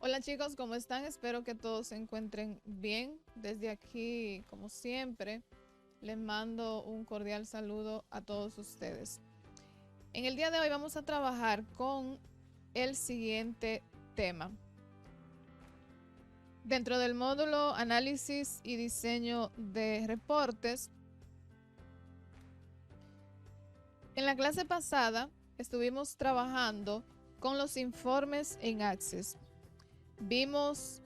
Hola chicos, ¿cómo están? Espero que todos se encuentren bien. Desde aquí, como siempre, les mando un cordial saludo a todos ustedes. En el día de hoy vamos a trabajar con el siguiente tema. Dentro del módulo Análisis y Diseño de Reportes, en la clase pasada estuvimos trabajando con los informes en Access. Vimos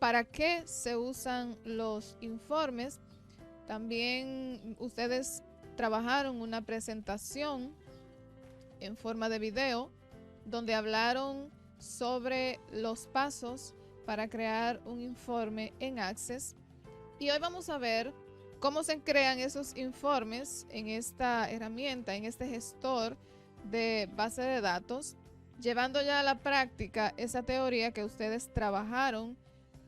para qué se usan los informes. También ustedes trabajaron una presentación en forma de video donde hablaron sobre los pasos para crear un informe en Access. Y hoy vamos a ver cómo se crean esos informes en esta herramienta, en este gestor de base de datos, llevando ya a la práctica esa teoría que ustedes trabajaron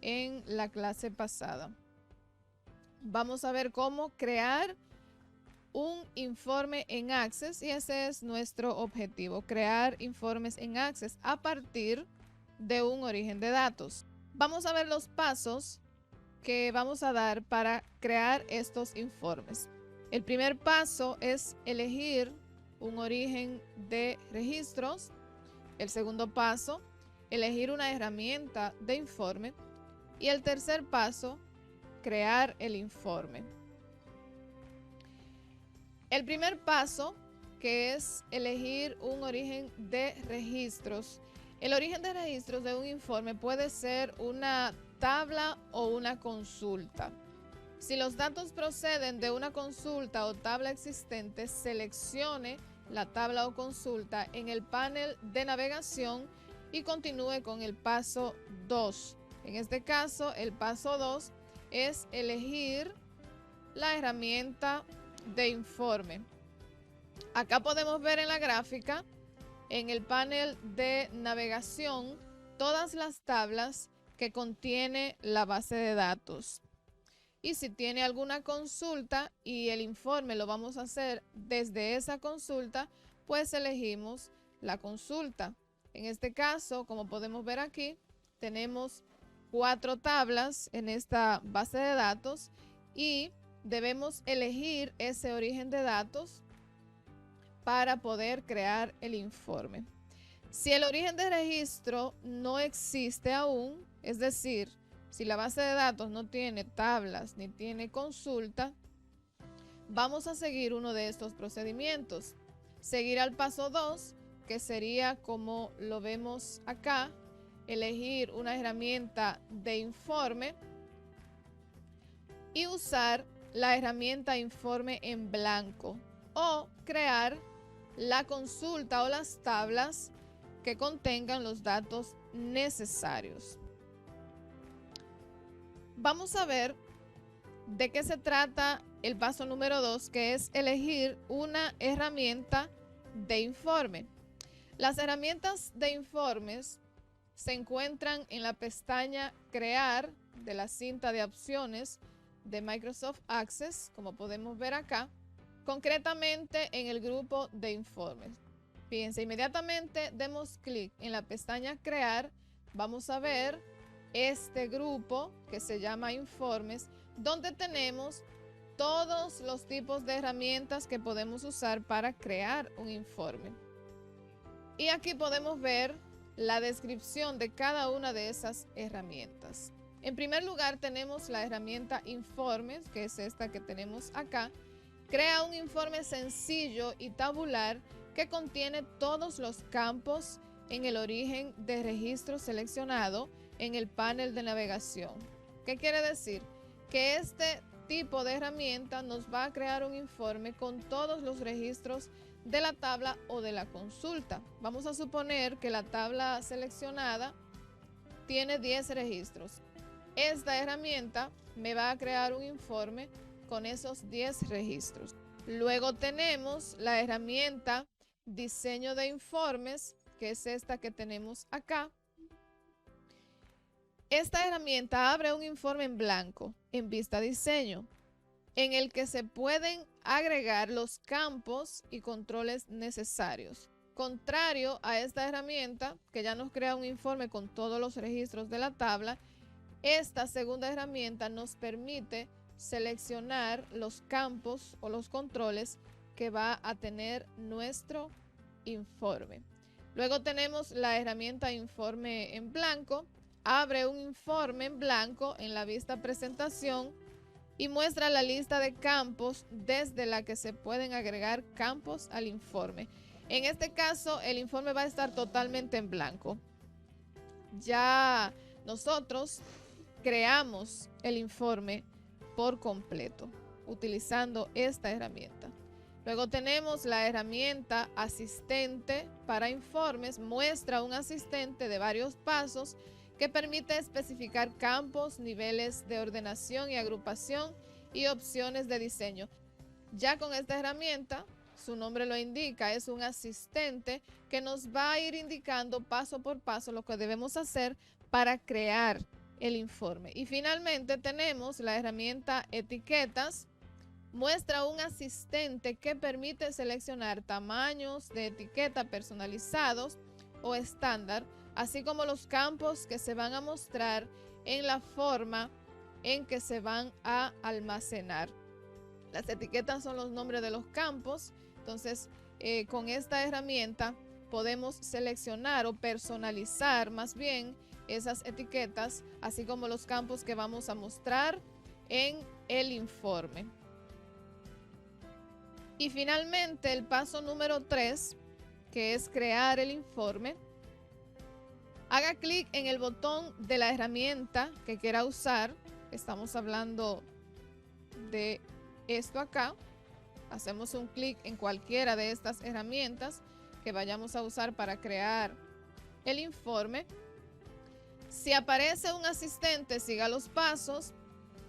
en la clase pasada. Vamos a ver cómo crear un informe en Access y ese es nuestro objetivo, crear informes en Access a partir de un origen de datos. Vamos a ver los pasos que vamos a dar para crear estos informes. El primer paso es elegir un origen de registros. El segundo paso, elegir una herramienta de informe. Y el tercer paso, crear el informe. El primer paso, que es elegir un origen de registros. El origen de registros de un informe puede ser una tabla o una consulta. Si los datos proceden de una consulta o tabla existente, seleccione la tabla o consulta en el panel de navegación y continúe con el paso 2. En este caso, el paso 2 es elegir la herramienta de informe. Acá podemos ver en la gráfica, en el panel de navegación, todas las tablas que contiene la base de datos. Y si tiene alguna consulta y el informe lo vamos a hacer desde esa consulta, pues elegimos la consulta. En este caso, como podemos ver aquí, tenemos 4 tablas en esta base de datos y debemos elegir ese origen de datos para poder crear el informe. Si el origen de registro no existe aún, es decir, si la base de datos no tiene tablas ni tiene consulta, vamos a seguir uno de estos procedimientos. Seguir al paso 2, que sería como lo vemos acá, elegir una herramienta de informe y usar la herramienta informe en blanco o crear la consulta o las tablas que contengan los datos necesarios. Vamos a ver de qué se trata el paso número 2, que es elegir una herramienta de informe. Las herramientas de informes se encuentran en la pestaña Crear de la cinta de opciones de Microsoft Access, como podemos ver acá, concretamente en el grupo de informes. Fíjense, inmediatamente demos clic en la pestaña Crear, vamos a ver este grupo que se llama Informes, donde tenemos todos los tipos de herramientas que podemos usar para crear un informe. Y aquí podemos ver la descripción de cada una de esas herramientas. En primer lugar tenemos la herramienta Informes, que es esta que tenemos acá. Crea un informe sencillo y tabular que contiene todos los campos en el origen de registro seleccionado en el panel de navegación. ¿Qué quiere decir? Que este tipo de herramienta nos va a crear un informe con todos los registros de la tabla o de la consulta. Vamos a suponer que la tabla seleccionada tiene 10 registros. Esta herramienta me va a crear un informe con esos 10 registros. Luego tenemos la herramienta Diseño de Informes, que es esta que tenemos acá. Esta herramienta abre un informe en blanco en vista diseño, en el que se pueden agregar los campos y controles necesarios. Contrario a esta herramienta, que ya nos crea un informe con todos los registros de la tabla, esta segunda herramienta nos permite seleccionar los campos o los controles que va a tener nuestro informe. Luego tenemos la herramienta informe en blanco. Abre un informe en blanco en la vista presentación y muestra la lista de campos desde la que se pueden agregar campos al informe. En este caso, el informe va a estar totalmente en blanco. Ya nosotros creamos el informe por completo utilizando esta herramienta. Luego tenemos la herramienta asistente para informes. Muestra un asistente de varios pasos que permite especificar campos, niveles de ordenación y agrupación y opciones de diseño. Ya con esta herramienta, su nombre lo indica, es un asistente que nos va a ir indicando paso por paso lo que debemos hacer para crear el informe. Y finalmente tenemos la herramienta etiquetas. Muestra un asistente que permite seleccionar tamaños de etiqueta personalizados o estándar, así como los campos que se van a mostrar en la forma en que se van a almacenar. Las etiquetas son los nombres de los campos, entonces con esta herramienta podemos seleccionar o personalizar más bien esas etiquetas, así como los campos que vamos a mostrar en el informe. Y finalmente el paso número 3, que es crear el informe. Haga clic en el botón de la herramienta que quiera usar. Estamos hablando de esto acá. Hacemos un clic en cualquiera de estas herramientas que vayamos a usar para crear el informe. Si aparece un asistente, siga los pasos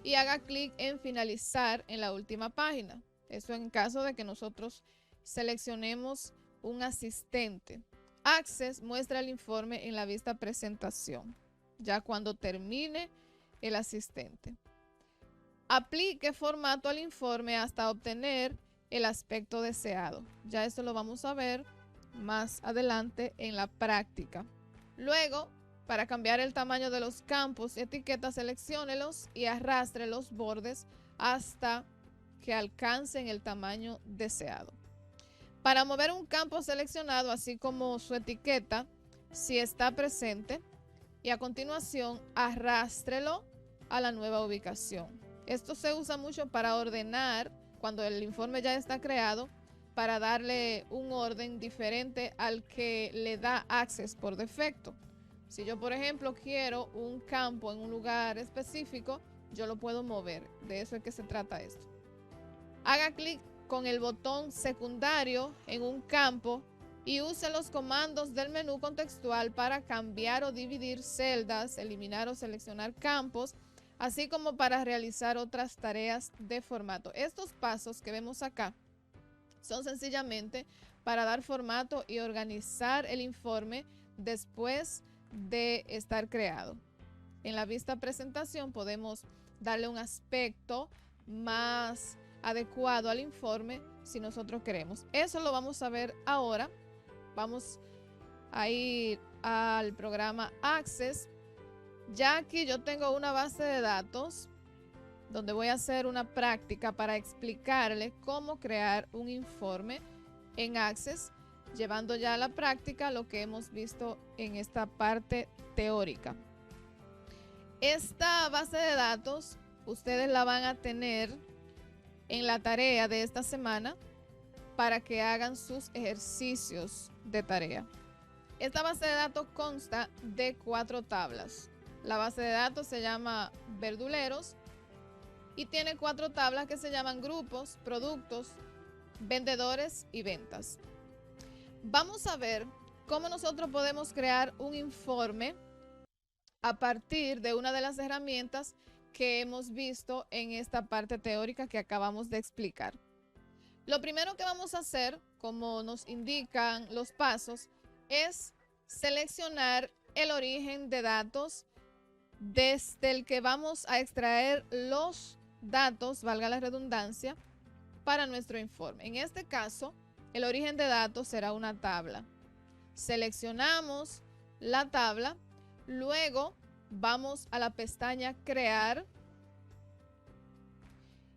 y haga clic en finalizar en la última página. Eso en caso de que nosotros seleccionemos un asistente. Access muestra el informe en la vista presentación, ya cuando termine el asistente. Aplique formato al informe hasta obtener el aspecto deseado. Ya esto lo vamos a ver más adelante en la práctica. Luego, para cambiar el tamaño de los campos y etiquetas, selecciónelos y arrastre los bordes hasta que alcancen el tamaño deseado. Para mover un campo seleccionado, así como su etiqueta, si está presente, y a continuación arrástrelo a la nueva ubicación. Esto se usa mucho para ordenar cuando el informe ya está creado, para darle un orden diferente al que le da Access por defecto. Si yo, por ejemplo, quiero un campo en un lugar específico, yo lo puedo mover. De eso es que se trata esto. Haga clic con el botón secundario en un campo y use los comandos del menú contextual para cambiar o dividir celdas, eliminar o seleccionar campos, así como para realizar otras tareas de formato. Estos pasos que vemos acá son sencillamente para dar formato y organizar el informe después de estar creado. En la vista presentación podemos darle un aspecto más adecuado al informe si nosotros queremos. Eso lo vamos a ver ahora. Vamos a ir al programa Access. Ya aquí yo tengo una base de datos donde voy a hacer una práctica para explicarle cómo crear un informe en Access, llevando ya a la práctica lo que hemos visto en esta parte teórica. Esta base de datos ustedes la van a tener en la tarea de esta semana para que hagan sus ejercicios de tarea. Esta base de datos consta de 4 tablas. La base de datos se llama verduleros y tiene 4 tablas que se llaman grupos, productos, vendedores y ventas. Vamos a ver cómo nosotros podemos crear un informe a partir de una de las herramientas que hemos visto en esta parte teórica que acabamos de explicar. Lo primero que vamos a hacer, como nos indican los pasos, es seleccionar el origen de datos desde el que vamos a extraer los datos, valga la redundancia, para nuestro informe. En este caso, el origen de datos será una tabla. Seleccionamos la tabla, luego vamos a la pestaña Crear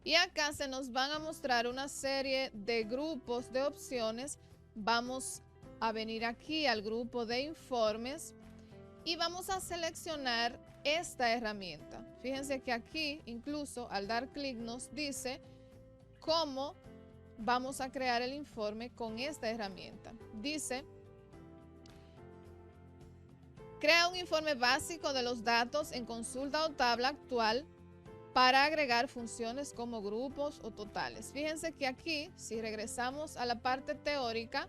y acá se nos van a mostrar una serie de grupos de opciones. Vamos a venir aquí al grupo de informes y vamos a seleccionar esta herramienta. Fíjense que aquí incluso al dar clic nos dice cómo vamos a crear el informe con esta herramienta. Dice: crea un informe básico de los datos en consulta o tabla actual para agregar funciones como grupos o totales. Fíjense que aquí, si regresamos a la parte teórica,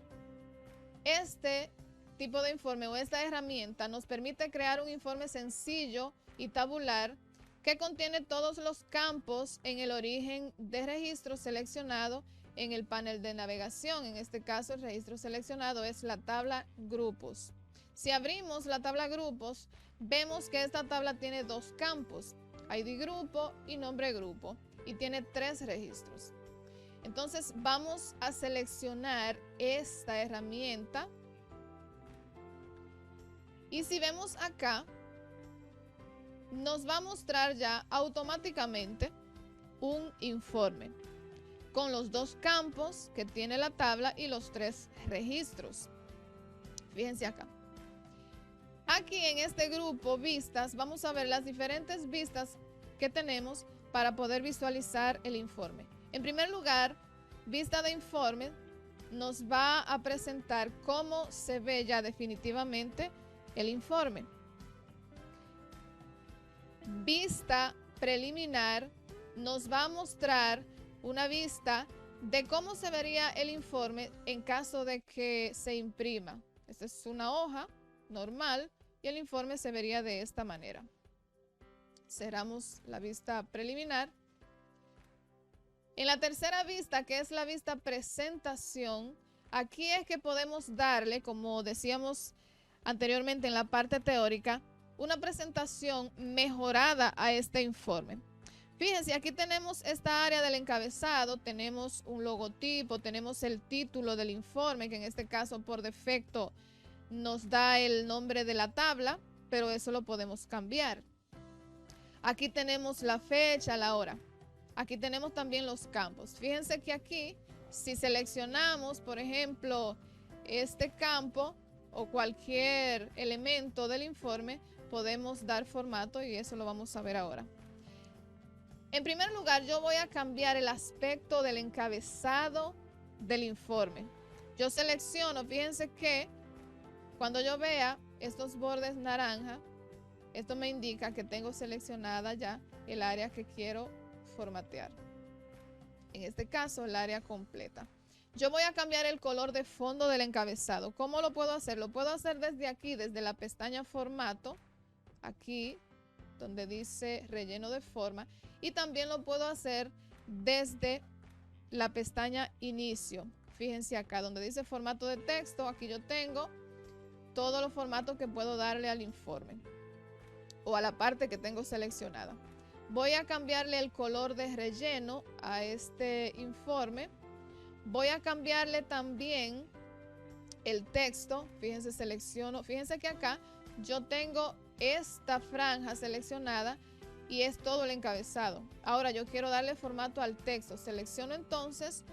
este tipo de informe o esta herramienta nos permite crear un informe sencillo y tabular que contiene todos los campos en el origen de registro seleccionado en el panel de navegación. En este caso, el registro seleccionado es la tabla grupos. Si abrimos la tabla grupos, vemos que esta tabla tiene dos campos: ID grupo y nombre grupo, y tiene 3 registros. Entonces vamos a seleccionar esta herramienta y si vemos acá, nos va a mostrar ya automáticamente un informe con los 2 campos que tiene la tabla y los 3 registros. Fíjense acá. Aquí en este grupo vistas vamos a ver las diferentes vistas que tenemos para poder visualizar el informe. En primer lugar, vista de informe nos va a presentar cómo se ve ya definitivamente el informe. Vista preliminar nos va a mostrar una vista de cómo se vería el informe en caso de que se imprima. Esta es una hoja normal y el informe se vería de esta manera. Cerramos la vista preliminar. En la tercera vista, que es la vista presentación, aquí es que podemos darle, como decíamos anteriormente en la parte teórica, una presentación mejorada a este informe. Fíjense, aquí tenemos esta área del encabezado, tenemos un logotipo, tenemos el título del informe, que en este caso por defecto nos da el nombre de la tabla, pero eso lo podemos cambiar. Aquí tenemos la fecha, la hora. Aquí tenemos también los campos. Fíjense que aquí, si seleccionamos, por ejemplo, este campo o cualquier elemento del informe, podemos dar formato y eso lo vamos a ver ahora. En primer lugar, yo voy a cambiar el aspecto del encabezado del informe. Yo selecciono, fíjense que cuando yo vea estos bordes naranja, esto me indica que tengo seleccionada ya el área que quiero formatear. En este caso, el área completa. Yo voy a cambiar el color de fondo del encabezado. ¿Cómo lo puedo hacer? Lo puedo hacer desde aquí, desde la pestaña Formato, aquí donde dice Relleno de forma, y también lo puedo hacer desde la pestaña Inicio. Fíjense acá, donde dice Formato de texto, aquí yo tengo todos los formatos que puedo darle al informe o a la parte que tengo seleccionada. Voy a cambiarle el color de relleno a este informe. Voy a cambiarle también el texto. Fíjense, selecciono. Fíjense que acá yo tengo esta franja seleccionada y es todo el encabezado. Ahora yo quiero darle formato al texto. Selecciono entonces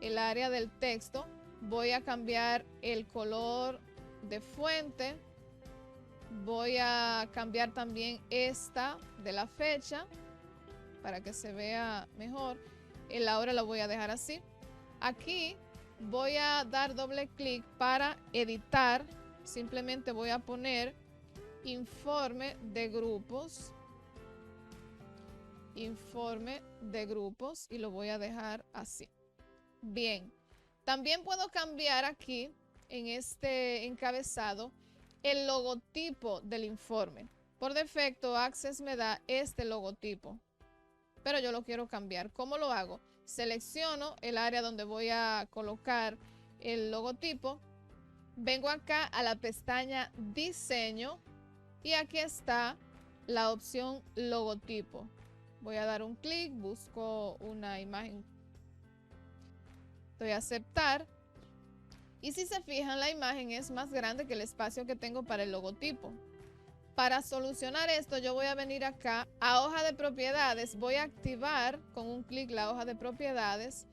el área del texto. Voy a cambiar el color de fuente. Voy a cambiar también esta de la fecha para que se vea mejor. El ahora lo voy a dejar así. Aquí voy a dar doble clic para editar. Simplemente voy a poner informe de grupos. Informe de grupos y lo voy a dejar así. Bien. También puedo cambiar aquí en este encabezado el logotipo del informe. Por defecto, Access me da este logotipo, pero yo lo quiero cambiar. ¿Cómo lo hago? Selecciono el área donde voy a colocar el logotipo. Vengo acá a la pestaña Diseño y aquí está la opción Logotipo. Voy a dar un clic, busco una imagen. Doy a aceptar. Y si se fijan, la imagen es más grande que el espacio que tengo para el logotipo. Para solucionar esto, yo voy a venir acá a hoja de propiedades, voy a activar con un clic la hoja de propiedades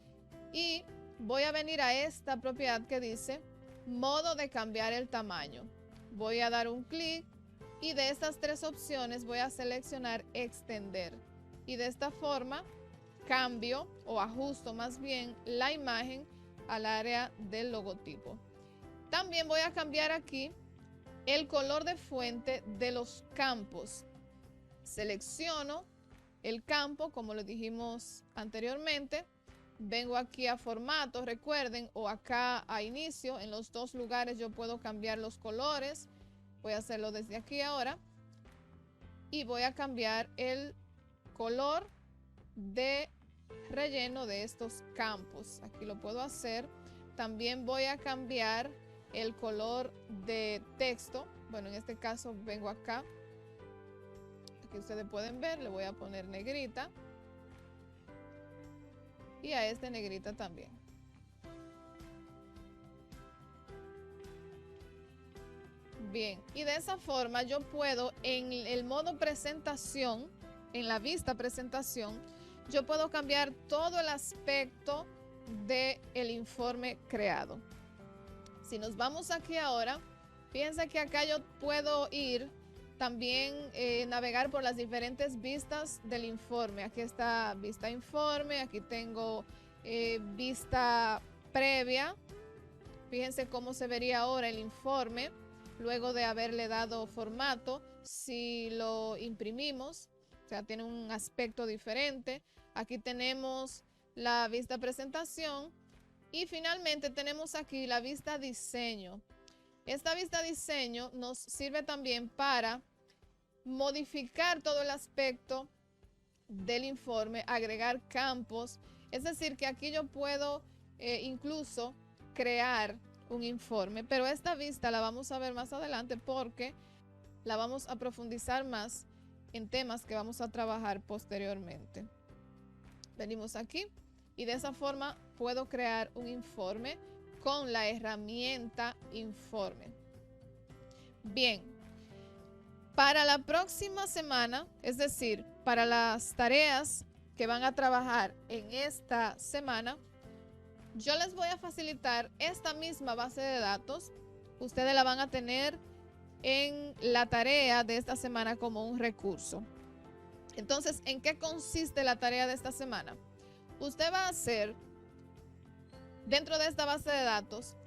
y voy a venir a esta propiedad que dice modo de cambiar el tamaño. Voy a dar un clic y de estas tres opciones voy a seleccionar extender. Y de esta forma cambio o ajusto más bien la imagen al área del logotipo. También voy a cambiar aquí el color de fuente de los campos. Selecciono el campo, como lo dijimos anteriormente. Vengo aquí a formato, recuerden, o acá a inicio. En los dos lugares yo puedo cambiar los colores. Voy a hacerlo desde aquí ahora. Y voy a cambiar el color de relleno de estos campos. Aquí lo puedo hacer. También voy a cambiar el color de texto. Bueno, en este caso vengo acá. Aquí ustedes pueden ver, le voy a poner negrita. Y a este negrita también. Bien, y de esa forma yo puedo en el modo presentación, en la vista presentación, yo puedo cambiar todo el aspecto del informe creado. Si nos vamos aquí ahora, fíjense que acá yo puedo ir también navegar por las diferentes vistas del informe. Aquí está vista informe, aquí tengo vista previa. Fíjense cómo se vería ahora el informe luego de haberle dado formato. Si lo imprimimos, o sea, tiene un aspecto diferente. Aquí tenemos la vista presentación y finalmente tenemos aquí la vista diseño. Esta vista diseño nos sirve también para modificar todo el aspecto del informe, agregar campos. Es decir, que aquí yo puedo incluso crear un informe, pero esta vista la vamos a ver más adelante porque la vamos a profundizar más en temas que vamos a trabajar posteriormente. Venimos aquí y de esa forma puedo crear un informe con la herramienta informe. Bien, para la próxima semana, es decir, para las tareas que van a trabajar en esta semana, yo les voy a facilitar esta misma base de datos. Ustedes la van a tener en la tarea de esta semana como un recurso. Entonces, ¿en qué consiste la tarea de esta semana? Usted va a hacer, dentro de esta base de datos,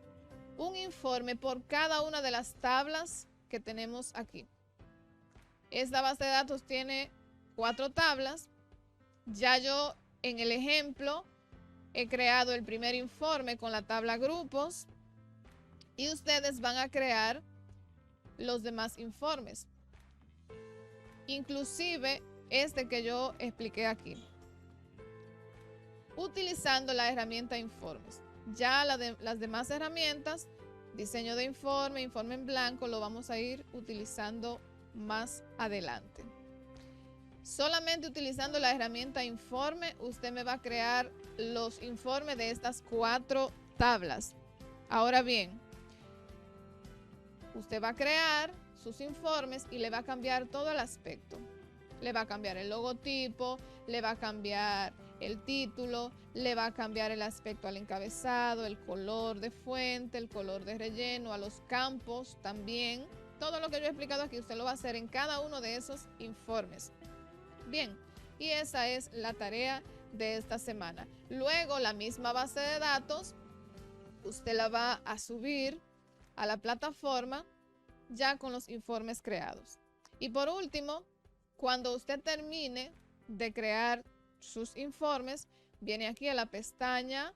un informe por cada una de las tablas que tenemos aquí. Esta base de datos tiene 4 tablas. Ya yo en el ejemplo he creado el primer informe con la tabla grupos y ustedes van a crear los demás informes, inclusive este que yo expliqué aquí, utilizando la herramienta informes. Ya las demás herramientas, diseño de informe, informe en blanco, lo vamos a ir utilizando más adelante. Solamente utilizando la herramienta informe, usted me va a crear los informes de estas 4 tablas. Ahora bien, usted va a crear sus informes y le va a cambiar todo el aspecto. Le va a cambiar el logotipo, le va a cambiar el título, le va a cambiar el aspecto al encabezado, el color de fuente, el color de relleno, a los campos también. Todo lo que yo he explicado aquí, usted lo va a hacer en cada uno de esos informes. Bien, y esa es la tarea de esta semana. Luego, la misma base de datos, usted la va a subir a la plataforma ya con los informes creados. Y por último, cuando usted termine de crear sus informes, viene aquí a la pestaña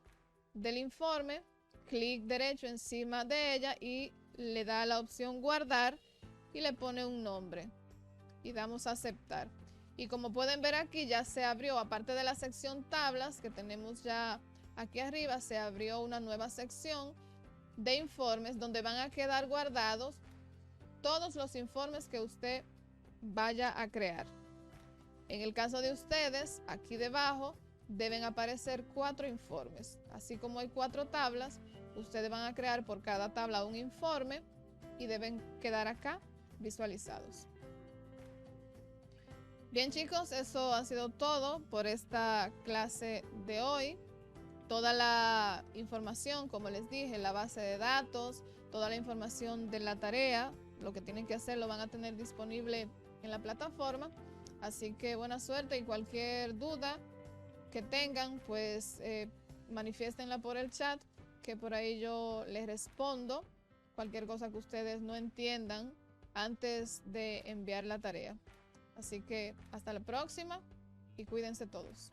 del informe, clic derecho encima de ella y le da la opción guardar y le pone un nombre y damos a aceptar. Y como pueden ver aquí ya se abrió, aparte de la sección tablas que tenemos ya aquí arriba, se abrió una nueva sección de informes donde van a quedar guardados todos los informes que usted vaya a crear. En el caso de ustedes, aquí debajo deben aparecer 4 informes. Así como hay 4 tablas, Ustedes van a crear por cada tabla un informe y deben quedar acá visualizados. Bien chicos, eso ha sido todo por esta clase de hoy. Toda la información, como les dije, la base de datos, toda la información de la tarea, lo que tienen que hacer lo van a tener disponible en la plataforma. Así que buena suerte y cualquier duda que tengan, pues manifiéstenla por el chat, que por ahí yo les respondo cualquier cosa que ustedes no entiendan antes de enviar la tarea. Así que hasta la próxima y cuídense todos.